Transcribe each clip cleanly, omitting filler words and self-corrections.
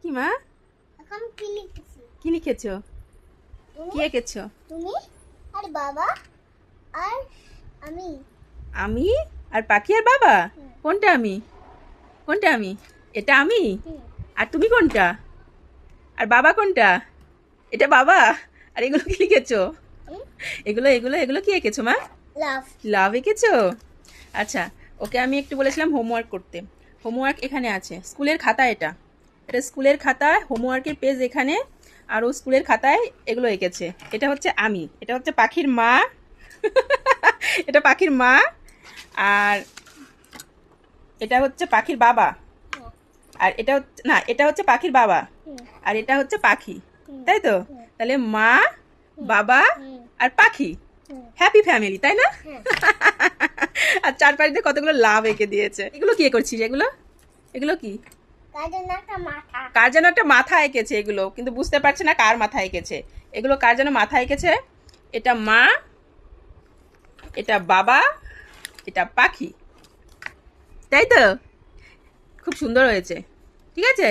কি মা? এখন কি লিখেছি? কি লিখেছো? কি এঁকেছো? তুমি আর বাবা আর আমি। আমি আর পাখি আর বাবা? হুম। কোনটা আমি? কোনটা আমি? এটা আমি? হুম। আর তুমি কোনটা? আর বাবা কোনটা? এটা বাবা। আর এগুলো কি লিখেছো? হুম? এগুলো এগুলো এগুলো কি এঁকেছো মা? লাভ। লাভ এঁকেছো? আচ্ছা, ওকে আমি একটু বলেছিলাম হোমওয়ার্ক করতে। হোমওয়ার্ক এখানে আছে, স্কুলের খাতা এটা। এটা স্কুলের খাতায় হোমওয়ার্কের পেজ এখানে। আর ও স্কুলের খাতায় এগুলো এঁকেছে। এটা হচ্ছে আমি, এটা হচ্ছে পাখির মা। এটা পাখির মা। আর এটা হচ্ছে পাখির বাবা। হুম। আর এটা হচ্ছে না, এটা হচ্ছে পাখির বাবা। হুম। আর এটা হচ্ছে পাখি। হুম। তাই তো? হুম। তাহলে মা, বাবা হুম। আর পাখি, হুম। হ্যাপি ফ্যামিলি, তাই না? হ্যাঁ। আর চারপাশ দিয়ে কতগুলো লাভ এঁকে দিয়েছে। এগুলো কি করছিস? এগুলো এগুলো কি? তার জন্য একটা মাথা। কার যেন একটা মাথা এঁকেছে এগুলো, কিন্তু বুঝতে পারছে না কার মাথা এঁকেছে। এগুলো কার যেন মাথা এঁকেছে। এটা মা, এটা বাবা, এটা পাখি, তাই তো? খুব সুন্দর হয়েছে, ঠিক আছে।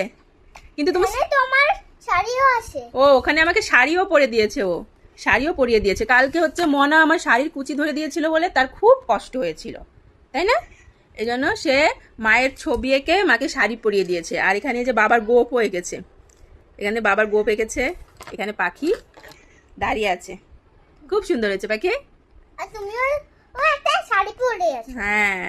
কিন্তু তুমি এখানে তোমার শাড়িও আছে। ও ওখানে আমাকে শাড়িও পরে দিয়েছে, ও শাড়িও পরিয়ে দিয়েছে। কালকে হচ্ছে মনা আমার শাড়ির কুচি ধরে দিয়েছিল বলে তার খুব কষ্ট হয়েছিল, তাই না? এই জন্য সে মায়ের ছবি এঁকে মাকে শাড়ি পরিয়ে দিয়েছে। আর এখানে যে বাবার গোপও এঁকেছে, এখানে বাবার গোপ এঁকেছে। এখানে পাখি দাঁড়িয়ে আছে, খুব সুন্দর হয়েছে পাখি। আর তুমিও একটা শাড়ি পরে আছো। হ্যাঁ।